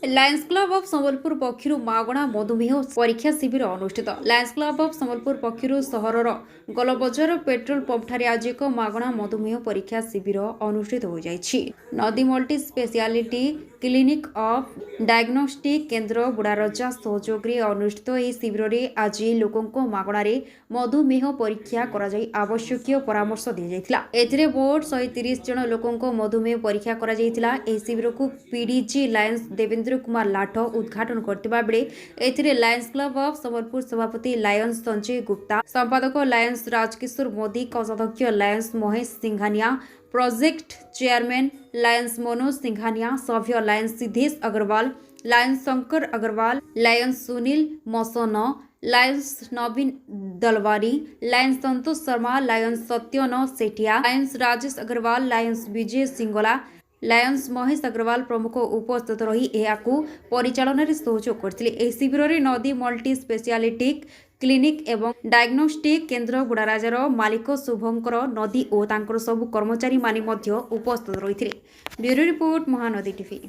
Lions club of Sambalpur पक्षर मागणा मधुमेह परीक्षा शिविर अनुष्ठित। लायन्स क्लब ऑफ संबलपुर पक्षर सहरर गलबजार पेट्रोल पंपठारे आज एक मागणा मधुमेह परीक्षा शिविर अनुष्ठित हो जाइछि। नदी multi speciality clinic of diagnostic केन्द्र बुढ़ारजा सहयोग अनुष्ठित यह शिविर में आज लोकों मागणारे मधुमेह परीक्षा कराई आवश्यक परामर्श दी जाइथिला। एथिरे मोट 130 जन लोकों मधुमेह परीक्षा करा जाइथिला। एही शिविर को पीडीजी लायन्स देवेंद्र कुमार लाठ उद्घाटन करथिबा बेले एथिरे लायन्स क्लब ऑफ संबलपुर सभापति लायन्स संजय गुप्ता, संपादक लायन्स राजकिशोर मोदी, कोषाध्यक्ष Lions Mahesh Singhania, project chairman Lions Manoj Singhania, सभ्य Lions Siddhesh Agarwal, Lions Shankar Agarwal, Lions Sunil Masan, Lions Naveen Dalwari, Lions Santosh Sharma, Lions Satyan Sethia, Lions Rajesh Agarwal, Lions Vijay Singla, Lions Mahesh Agarwal प्रमुख उपस्थित रही एहाकू परिचालन सहयोग करथिले। शिविर में नदी मल्टी स्पेशलिटी क्लिनिक एवं डायग्नोस्टिक केन्द्र बुढ़ाराजार मालिक शुभंकर नदी और तांकर सबु कर्मचारी माने मध्य उपस्थित रही। Bureau report Mahanadi TV.